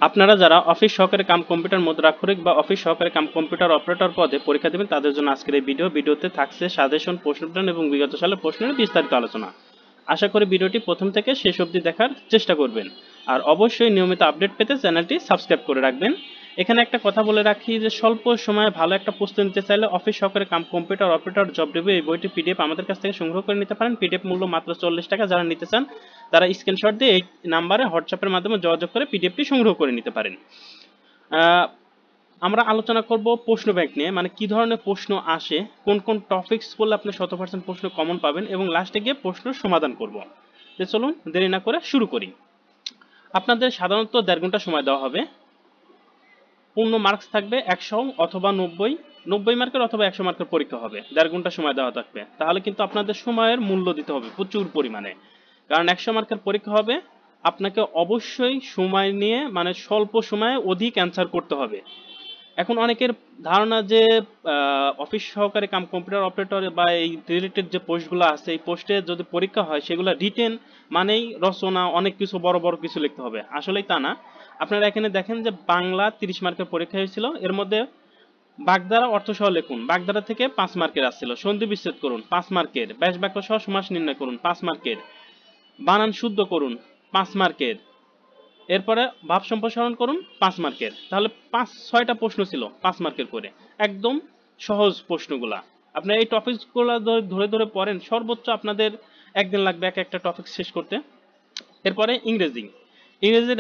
আপনারা যারা অফিস সহকারী কাম কম্পিউটার মুদ্রাক্ষরিক বা অফিস সহকারী কাম কম্পিউটার অপারেটর পদে পরীক্ষা দেবেন তাদের জন্য আজকের এই ভিডিওতে থাকছে সাজেশন, প্রশ্ন প্ল্যান এবং বিগত সালের প্রশ্নের বিস্তারিত আলোচনা। আশা করি ভিডিওটি প্রথম থেকে শেষ অবধি দেখার চেষ্টা করবেন। আর অবশ্যই নিয়মিত আপডেট পেতে চ্যানেলটি সাবস্ক্রাইব করে রাখবেন। এখানে একটা কথা বলে রাখি যে স্বল্প সময়ে ভালো একটা প্রস্তুতি নিতে চাইলে অফিস সহকারী cum computer operator job review এই বইটি পিডিএফ আমাদের কাছ থেকে সংগ্রহ করে নিতে পারেন। পিডিএফ মূল্য মাত্র 40 টাকা। যারা নিতে চান তারা স্ক্রিনশট দিয়ে এই নাম্বারে হোয়াটসঅ্যাপের মাধ্যমে যোগাযোগ করে পিডিএফটি সংগ্রহ করে নিতে পারেন। আমরা আলোচনা করব প্রশ্ন ব্যাংক নিয়ে, মানে কি ধরনের প্রশ্ন আসে, কোন কোন টপিকস করলে আপনি 100% প্রশ্ন কমন পাবেন এবং লাস্টে গিয়ে প্রশ্নের সমাধান করব। তো চলুন দেরি না করে শুরু করি। আপনাদের সাধারণত 1.5 ঘন্টা সময় দেওয়া হবে। পূর্ণ মার্কস থাকবে 100 অথবা 90 মার্কের অথবা 100 মার্কের পরীক্ষা হবে। 1.5 ঘন্টা সময় দেওয়া থাকবে। তাহলে কিন্তু আপনাদের সময়ের মূল্য দিতে হবে প্রচুর পরিমাণে, কারণ 100 মার্কের পরীক্ষা হবে। আপনাকে অবশ্যই সময় নিয়ে, মানে স্বল্প সময়ে অধিক অ্যান্সার করতে হবে। এখন অনেকের ধারণা যে অফিস সহকারী কাম কম্পিউটার অপারেটর বা এই রিলেটেড যে পোস্টগুলো আছে, এই পোস্টে যদি পরীক্ষা হয় সেগুলো রিটেন মানেই রচনা, অনেক কিছু বড় বড় কিছু লিখতে হবে। আসলেই তা না। আপনারা এখানে দেখেন যে বাংলা 30 মার্কের পরীক্ষা হয়েছিল, এর মধ্যে বাগধারা অর্থসহ লিখুন, বাগধারা থেকে 5 মার্কের আসছিল। সন্ধি বিচ্ছেদ করুন 5 মার্কের, ব্যাস বাক্য সহ সমাস নির্ণয় করুন 5 মার্কের, বানান শুদ্ধ করুন 5 মার্কের, এরপরে ভাব সম্প্রসারণ করুন 5 মার্কের। তাহলে 5-6টা প্রশ্ন ছিল 5 মার্কের করে, একদম সহজ প্রশ্নগুলা। আপনারা এই টপিকসগুলো ধরে ধরে পড়েন, সর্বোচ্চ আপনাদের একদিন লাগবে একটা টপিক শেষ করতে। এরপরে ইংরেজি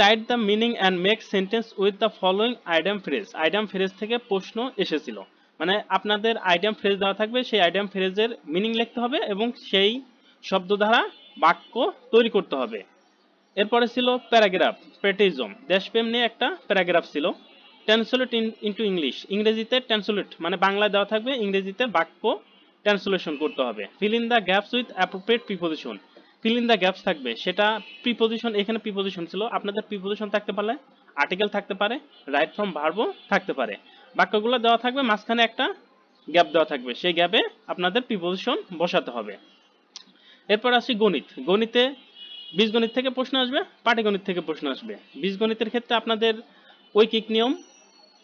write the meaning and make sentence with the following item phrase. Item phrase থেকে প্রশ্ন এসেছিল, মানে আপনাদের আইটেম ফ্রেজ দেওয়া থাকবে, সেই আইটেম ফ্রেজের মিনিং লিখতে হবে এবং সেই শব্দ দ্বারা বাক্য তৈরি করতে হবে। এরপরে ছিল প্যারাগ্রাফ, প্যাট্রিজম, দেশপ্রেম নিয়ে একটা প্যারাগ্রাফ ছিল। ট্রান্সলেট ইনটু ইংলিশ, ইংরেজিতে ট্রান্সলেট মানে বাংলায় দেওয়া থাকবে, ইংরেজিতে বাক্য ট্রান্সলেশন করতে হবে। Fill in the gaps with appropriate preposition, fill in the gaps থাকবে, সেটা প্রিপোজিশন, এখানে প্রিপোজিশন ছিল, আপনাদের প্রিপোজিশন থাকতে পারে, আর্টিকেল থাকতে পারে, রাইট ফ্রম ভার্বও থাকতে পারে। বাক্যগুলো দেওয়া থাকবে, মাঝখানে একটা গ্যাপ দেওয়া থাকবে, সেই গ্যাপে আপনাদের প্রিপোজিশন বসাতে হবে। এরপর আসি গণিত। গণিতে বীজগণিত থেকে প্রশ্ন আসবে, পাটিগণিত থেকে প্রশ্ন আসবে। বীজগণিতের ক্ষেত্রে আপনাদের ঐকিক নিয়ম,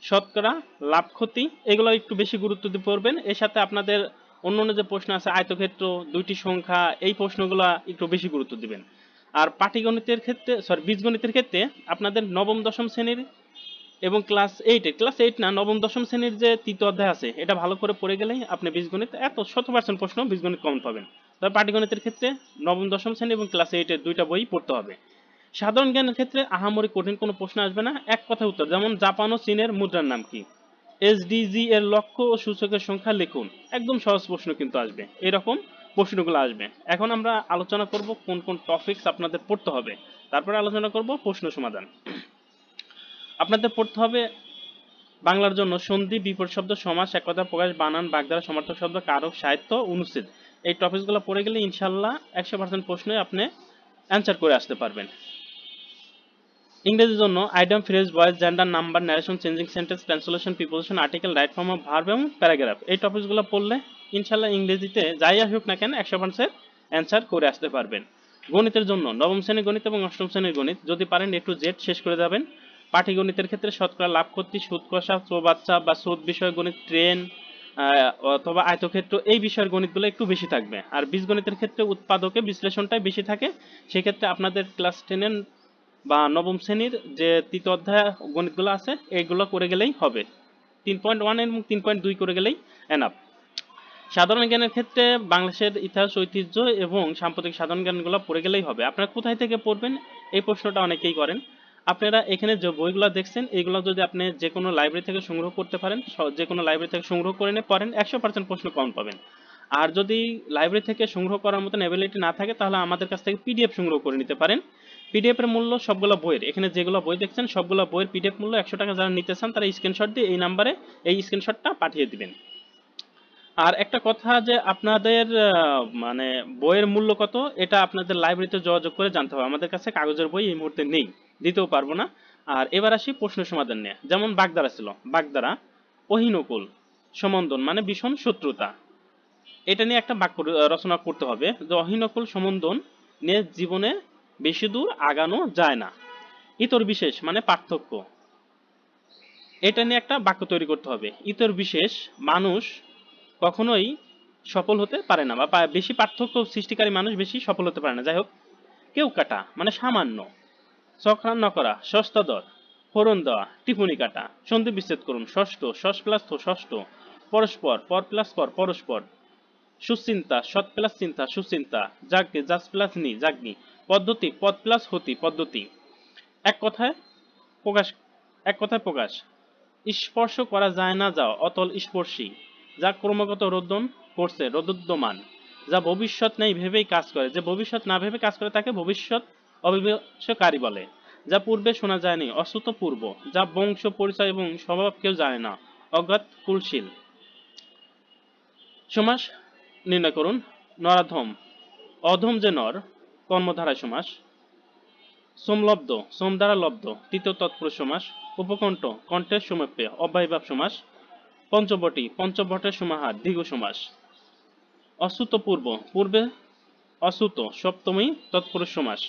শতকরা, লাভ ক্ষতি, এগুলো একটু বেশি গুরুত্ব দিয়ে পড়বেন। এর সাথে আপনাদের অন্য যে প্রশ্ন আছে, আয়তক্ষেত্র, দুইটি সংখ্যা, এই প্রশ্নগুলো একটু বেশি গুরুত্ব দিবেন। আর পাটিগণিতের ক্ষেত্রে, বীজগণিতের ক্ষেত্রে আপনাদের নবম দশম শ্রেণীর এবং ক্লাস 8 না, নবম দশম শ্রেণীর যে তৃতীয় অধ্যায় আছে, এটা ভালো করে পড়ে গেলেই আপনি বীজগণিত 100% প্রশ্ন বীজগণিত কমন পাবেন। তবে পাটিগণিতের ক্ষেত্রে নবম দশম শ্রেণী এবং ক্লাস 8-এর দুইটা বই পড়তে হবে। সাধারণ জ্ঞানের ক্ষেত্রে আহামরি কঠিন কোনো প্রশ্ন আসবে না, এক কথায় উত্তর। যেমন জাপান ও চীনের মুদ্রার নাম কি, এসডিজি এর লক্ষ্য ও সূচকের সংখ্যা লিখুন, একদম সহজ প্রশ্ন কিন্তু আসবে, এরকম প্রশ্নগুলো আসবে। এখন আমরা আলোচনা করব কোন কোন টপিকস আপনাদের পড়তে হবে, তারপরে আলোচনা করব প্রশ্ন সমাধান। আপনাদের পড়তে হবে বাংলার জন্য সন্ধি, বিপরীত শব্দ, সমাস, একতা প্রকাশ, বানান, বাগধারা, সমার্থক শব্দ, কারক, সাহিত্য, অনুচ্ছেদ, এই টপিকসগুলো পড়ে গেলে ইনশাল্লাহ 100% প্রশ্নে আপনি অ্যান্সার করে আসতে পারবেন। ইংরেজির জন্য item phrase, voice, gender, number, narration, changing sentence, translation, preposition, article, right form of verb এবং প্যারাগ্রাফ, এই টপিকসগুলো পড়লে ইনশাল্লাহ ইংরেজিতে যাই আসুক না কেন 100% অ্যান্সার করে আসতে পারবেন। গণিতের জন্য নবম শ্রেণীর গণিত এবং অষ্টম শ্রেণীর গণিত যদি পারেন A to Z শেষ করে যাবেন। পাটিগণিতের ক্ষেত্রে শতকরা, লাভ ক্ষতি, সুদ কষা, চৌবাচ্চা বা সুদ বিষয় গণিত, ট্রেন অথবা আয়তক্ষেত্র, এই বিষয়ের গণিতগুলো একটু বেশি থাকবে। আর বীজগণিতের ক্ষেত্রে উৎপাদকে বিশ্লেষণটাই বেশি থাকে, সেক্ষেত্রে আপনাদের ক্লাস 10 বা নবম শ্রেণীর যে তৃতীয় অধ্যায় গণিতগুলো আছে এইগুলো করে গেলেই হবে। 3.1 এবং 3.2 করে গেলেই এনাফ। সাধারণ জ্ঞানের ক্ষেত্রে বাংলাদেশের ইতিহাস, ঐতিহ্য এবং সাম্প্রতিক সাধারণ জ্ঞানগুলো পড়ে গেলেই হবে। আপনারা কোথায় থেকে পড়বেন, এই প্রশ্নটা অনেকেই করেন। আপনারা এখানে যে বইগুলো দেখছেন এইগুলো যদি আপনি যে কোনো লাইব্রেরি থেকে সংগ্রহ করতে পারেন, যে কোনো লাইব্রেরি থেকে সংগ্রহ করে নিয়ে পড়েন, 100% প্রশ্ন কম পাবেন। আর যদি লাইব্রেরি থেকে সংগ্রহ করার মতন অ্যাবিলিটি না থাকে, তাহলে আমাদের কাছ থেকে পিডিএফ সংগ্রহ করে নিতে পারেন। পিডিএফ এর মূল্য সবগুলো বইয়ের, এখানে যেগুলো বই দেখছেন সবগুলো বইয়ের পিডিএফ মূল্য 100 টাকা। যারা নিতে চান তারা স্ক্রিনশট দিয়ে এই নাম্বারে এই স্ক্রিনশটটা পাঠিয়ে দিবেন। আর একটা কথা যে আপনাদের মানে বইয়ের মূল্য কত, এটা আপনাদের লাইব্রেরিতে যোগাযোগ করে জানতে হবে। আমাদের কাছে কাগজের বই এই মুহূর্তে নেই, দিতেও পারবো না। আর এবার আসি প্রশ্ন সমাধান নিয়ে। যেমন বাগধারা ছিল, বাগধারা অহিনকুল সম্বন্ধন মানে ভীষণ শত্রুতা, এটা নিয়ে একটা বাক্য রচনা করতে হবে যে অহিনকুল সম্বন্ধন নিয়ে জীবনে বেশি দূর আগানো যায় না। ইতর বিশেষ মানে পার্থক্য, এটা নিয়ে একটা বাক্য তৈরি করতে হবে। ইতর বিশেষ মানুষ কখনোই সফল হতে পারে না, বা বেশি পার্থক্য সৃষ্টিকারী মানুষ বেশি সফল হতে পারে না। যাই হোক, কেউ কাটা মানে সামান্য, চক্রান্ন করা, সস্তা দর, ফোড়ন দেওয়া, টিপুনি কাটা, সন্ধি বিচ্ছেদ করুন, ষষ্ঠ, ষষ্ঠ প্লাস থ ষষ্ঠ, পরস্পর, পর প্লাস পর পরস্পর, সুচিন্তা, সৎ প্লাস চিন্তা সুচিন্তা, যাজ্ঞে, জাজ প্লাস নি যাজ্ঞি, পদ্ধতি, পদ প্লাস হতি পদ্ধতি। এক কথায় প্রকাশ, এক কথায় প্রকাশ, স্পর্শ করা যায় না যাও অতল স্পর্শী, যা ক্রমাগত রোদন করছে রোদোদ্যমান, যা ভবিষ্যৎ নেই ভেবেই কাজ করে, যে ভবিষ্যৎ না ভেবে কাজ করে তাকে ভবিষ্যৎ অবিভাষকারী বলে, যা পূর্বে শোনা যায়নি অশ্রুত পূর্ব, যা বংশ পরিচয় এবং স্বভাব কেউ জানে না অজ্ঞাত কুলশীল। সমাস নির্ণয় করুন। নরাধম, অধম যে নর, কর্মধারায় সমাস। সোমলব্ধ, সোম দ্বারা লব্ধ, তৃতীয় তৎপুরুষ সমাস। উপকণ্ঠ, কণ্ঠের সমীপে, অব্যয়ভাব সমাস। পঞ্চবটী, পঞ্চবটের সমাহার, দ্বিগু সমাস। অশ্রুত পূর্ব, পূর্বে অশ্রুত, সপ্তমী তৎপুরুষ সমাস।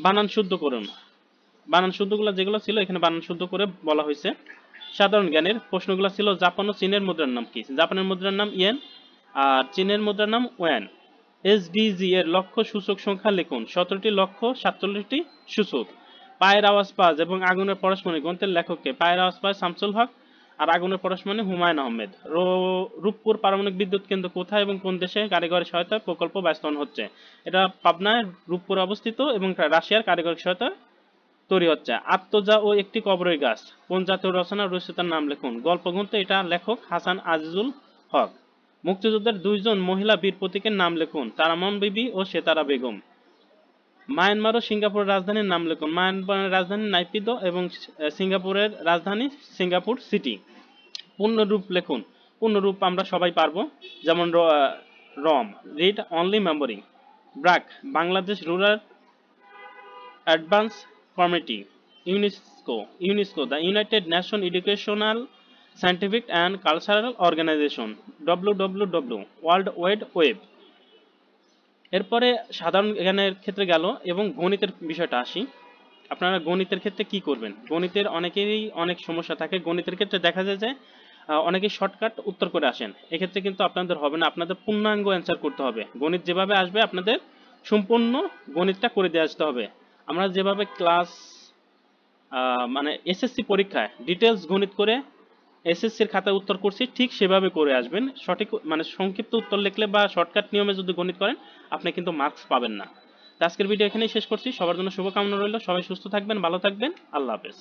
বানান শুদ্ধ করুন। বানান শুদ্ধগুলো যেগুলো ছিল এখানে বানান শুদ্ধ করে বলা হয়েছে। সাধারণ জ্ঞানের প্রশ্নগুলো ছিল জাপান ও চীনের মুদ্রার নাম কি? জাপানের মুদ্রার নাম ইয়েন আর চীনের মুদ্রার নাম ওয়ান। এসডিজি এর লক্ষ্য সূচক সংখ্যা লিখুন। 17টি লক্ষ্য, 47টি সূচক। পায়ের আওয়াজ পাজ এবং আগুনের পরশমণি গ্রন্থের লেখককে? পায়ের আওয়াজ পাজ শামসুল হক আর আগুনের পরশমণি হুমায়ুন আহমেদ। রূপপুর পারমাণবিক বিদ্যুৎ কেন্দ্র কোথায় এবং কোন দেশে কারিগরি সহায়তা প্রকল্প বাস্তবায়ন হচ্ছে? এটা পাবনায় রূপপুর অবস্থিত এবং রাশিয়ার কারিগরি সহায়তা তৈরি হচ্ছে। আত্মজা ও একটি কবরের গাছ কোন জাতীয় রচনা? রচয়িতার নাম লিখুন। গল্পগ্রন্থ, এটা লেখক হাসান আজিজুল হক। মুক্তিযুদ্ধের দুইজন মহিলা বীর প্রতীকের নাম লিখুন। তারামন বিবি ও সেতারা বেগম। মায়ানমার ও সিঙ্গাপুরের রাজধানীর নাম লিখুন। মায়ানমারের রাজধানী নাইপিদো এবং সিঙ্গাপুরের রাজধানী সিঙ্গাপুর সিটি। পূর্ণরূপ লিখুন। পূর্ণরূপ আমরা সবাই পারবো, যেমন ROM, read only memory. BRAC, Bangladesh rural advance committee. UNESCO, UNESCO the United Nation educational scientific and cultural organisation. WWW world wide web. এরপরে সাধারণ জ্ঞানের ক্ষেত্রে গেল এবং গণিতের বিষয়টা আসি। আপনারা গণিতের ক্ষেত্রে কি করবেন? গণিতের অনেকেরই অনেক সমস্যা থাকে। গণিতের ক্ষেত্রে দেখা যায় যে অনেকেই শর্টকাট উত্তর করে আসেন। এক্ষেত্রে কিন্তু আপনাদের হবে না, আপনাদের পূর্ণাঙ্গ অ্যান্সার করতে হবে। গণিত যেভাবে আসবে আপনাদের সম্পূর্ণ গণিতটা করে দিয়ে আসতে হবে। আমরা যেভাবে ক্লাস মানে এসএসসি পরীক্ষায় ডিটেলস গণিত করে এসএসসির খাতায় উত্তর করছি, ঠিক সেভাবে করে আসবেন। সঠিক মানে সংক্ষিপ্ত উত্তর লিখলে বা শর্টকাট নিয়মে যদি গণিত করেন আপনি কিন্তু মার্কস পাবেন না। আজকের ভিডিও এখানেই শেষ করছি। সবার জন্য শুভকামনা রইল। সবাই সুস্থ থাকবেন, ভালো থাকবেন। আল্লাহ হাফেজ।